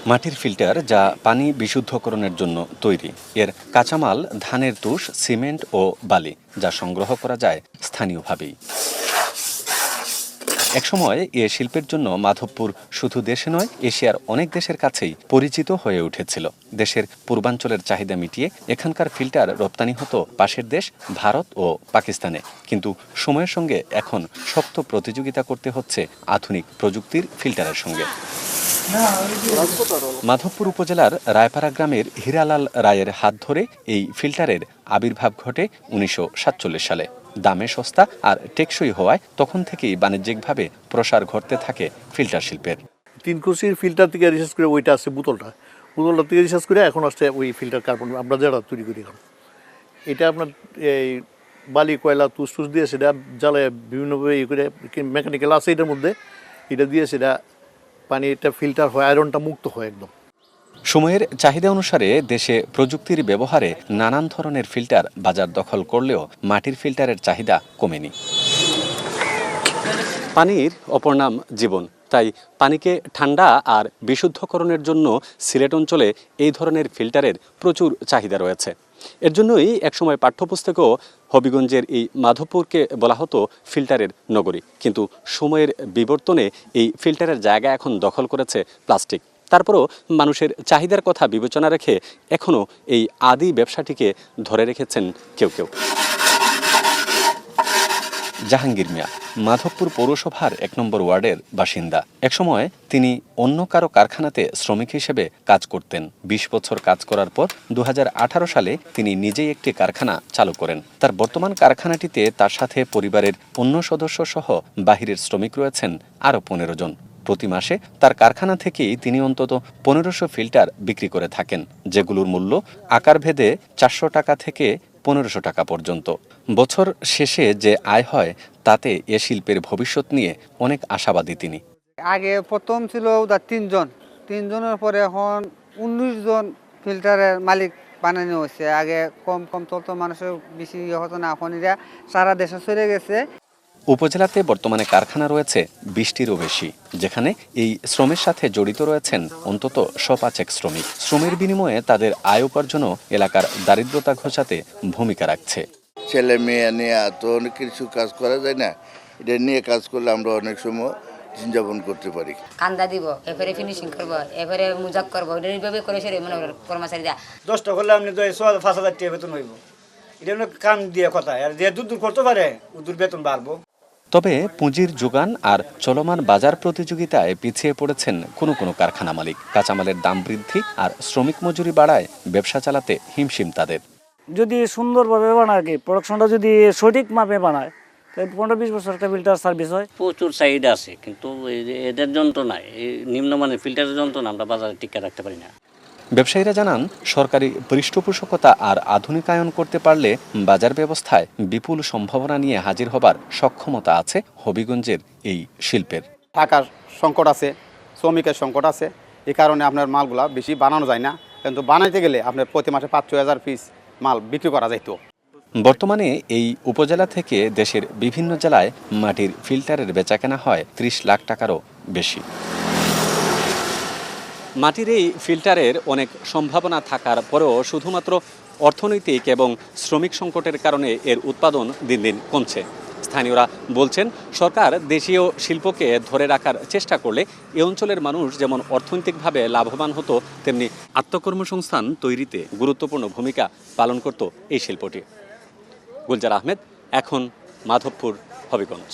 মাটির ফিল্টার যা পানি বিশুদ্ধকরণের জন্য তৈরি। এর কাঁচামাল ধানের তুষ, সিমেন্ট ও বালি, যা সংগ্রহ করা যায় স্থানীয়ভাবেই। একসময় এ শিল্পের জন্য মাধবপুর শুধু দেশে নয়, এশিয়ার অনেক দেশের কাছেই পরিচিত হয়ে উঠেছিল। দেশের পূর্বাঞ্চলের চাহিদা মিটিয়ে এখানকার ফিল্টার রপ্তানি হতো পাশের দেশ ভারত ও পাকিস্তানে। কিন্তু সময়ের সঙ্গে এখন শক্ত প্রতিযোগিতা করতে হচ্ছে আধুনিক প্রযুক্তির ফিল্টারের সঙ্গে। মাধবপুর উপজেলার রায়পাড়া গ্রামের হীরালাল রায়ের হাত ধরে এই ফিল্টারের আবির্ভাব ঘটে ১৯৪৭ সালে। দামে সস্তা আর টেকসই হওয়ায় তখন থেকেই বাণিজ্যিকভাবে প্রসার ঘটতে থাকে ফিল্টার শিল্পের। 3 ক্রুশির ফিল্টার থেকে রিসার্চ করে ওইটা আসছে বোতলটা থেকে রিসার্চ করে এখন আসছে ওই ফিল্টার কার্বন আমরা যেটা তৈরি করি। এখন এটা আপনার এই বালি কয়লা তুষ দিয়ে সেটা জ্বালায় বিভিন্নভাবে ইয়ে করে মেকানিক্যাল আছে এটার মধ্যে, এটা দিয়ে সেটা পানিটা ফিল্টার হয়, আয়রনটা মুক্ত হয় একদম। সময়ের চাহিদা অনুসারে দেশে প্রযুক্তির ব্যবহারে নানান ধরনের ফিল্টার বাজার দখল করলেও মাটির ফিল্টারের চাহিদা কমেনি। পানির অপর নাম জীবন, তাই পানিকে ঠান্ডা আর বিশুদ্ধকরণের জন্য সিলেট অঞ্চলে এই ধরনের ফিল্টারের প্রচুর চাহিদা রয়েছে। এর জন্যই একসময় পাঠ্যপুস্তকেও হবিগঞ্জের এই মাধবপুরকে বলা হতো ফিল্টারের নগরী। কিন্তু সময়ের বিবর্তনে এই ফিল্টারের জায়গা এখন দখল করেছে প্লাস্টিক। তারপরও মানুষের চাহিদার কথা বিবেচনা রেখে এখনও এই আদি ব্যবসাটিকে ধরে রেখেছেন কেউ কেউ। জাহাঙ্গীর মিয়া মাধবপুর পৌরসভার ১ নম্বর ওয়ার্ডের বাসিন্দা। একসময় তিনি অন্য কারো কারখানাতে শ্রমিক হিসেবে কাজ করতেন। ২০ বছর কাজ করার পর ২০১৮ সালে তিনি নিজেই একটি কারখানা চালু করেন। তার বর্তমান কারখানাটিতে তার সাথে পরিবারের অন্য সদস্য সহ বাহিরের শ্রমিক রয়েছেন আরও ১৫ জন। প্রতি মাসে তার কারখানা থেকেই তিনি অন্তত ১৫০০ ফিল্টার বিক্রি করে থাকেন, যেগুলোর মূল্য আকারভেদে ৪০০ টাকা থেকে ১৫০০ টাকা পর্যন্ত। বছর শেষে যে আয় হয় তাতে এ শিল্পের ভবিষ্যৎ নিয়ে অনেক আশাবাদী তিনি। আগে প্রথম ছিল ৩জনের পরে এখন ১৯ জন ফিল্টারের মালিক বানানো হয়েছে। আগে কম চলতো, মানুষের বেশি হতো না, এখন এরা সারা দেশে ছড়িয়ে গেছে। উপজেলাতে বর্তমানে কারখানা রয়েছে ২০টিরও বেশি, যেখানে এই শ্রমের সাথে জড়িত রয়েছেন অন্তত ৫০ শ্রমিক। শ্রমের বিনিময়ে তাদের আয় উপার্জনও এলাকার দারিদ্রতা ঘোচাতে ভূমিকা রাখছে। ছেলে মেয়ে নিয়ে তো অনেক কিছু কাজ করা যায় না, এটা নিয়ে কাজ করলে আমরা অনেক সময় জীবনযাপন করতে পারি। কান্দা দিব, এবারে ফিনিশিং করবো, এবারে মুজাক করবো, এইভাবে করে সেরে মনে কর্মচারীরা 10টা করলে আপনি ৫,০০০ টাকা বেতন হইব। এটা কাম দিয়ে কথা, আর যে দূর করতে পারে দূর বেতন বাড়বো। তবে পুঁজির যোগান আর চলমান বাজার প্রতিযোগিতায় পিছিয়ে পড়েছেন কোনো কারখানা মালিক। কাঁচামালের দাম বৃদ্ধি আর শ্রমিক মজুরি বাড়ায় ব্যবসা চালাতে হিমশিম তাদের। যদি সুন্দরভাবে বানায়, কি প্রোডাকশনটা যদি সঠিক মাপে বানায়, ১৫-২০ বছর একটা ফিল্টার সার্ভিস হয়। প্রচুর চাহিদা আছে, কিন্তু এদের যন্ত্র নাই, নিম্নমানের ফিল্টারের যন্ত্র আমরা বাজারে টিকে রাখতে পারি না। ব্যবসায়ীরা জানান, সরকারি পৃষ্ঠপোষকতা আর আধুনিকায়ন করতে পারলে বাজার ব্যবস্থায় বিপুল সম্ভাবনা নিয়ে হাজির হবার সক্ষমতা আছে হবিগঞ্জের এই শিল্পের। টাকার সংকট আছে, শ্রমিকের সংকট আছে, এই কারণে আপনার মালগুলা বেশি বানানো যায় না, কিন্তু বানাইতে গেলে আপনার প্রতি মাসে ৫-৬ পিস মাল বিক্রি করা যাইত। বর্তমানে এই উপজেলা থেকে দেশের বিভিন্ন জেলায় মাটির ফিল্টারের বেচাকেনা হয় ৩০ লাখ টাকারও বেশি। মাটির এই ফিল্টারের অনেক সম্ভাবনা থাকার পরেও শুধুমাত্র অর্থনৈতিক এবং শ্রমিক সংকটের কারণে এর উৎপাদন দিন দিন কমছে। স্থানীয়রা বলছেন, সরকার দেশীয় শিল্পকে ধরে রাখার চেষ্টা করলে এ অঞ্চলের মানুষ যেমন অর্থনৈতিকভাবে লাভবান হতো, তেমনি আত্মকর্মসংস্থান তৈরিতে গুরুত্বপূর্ণ ভূমিকা পালন করত এই শিল্পটি। গুলজার আহমেদ, এখন মাধবপুর, হবিগঞ্জ।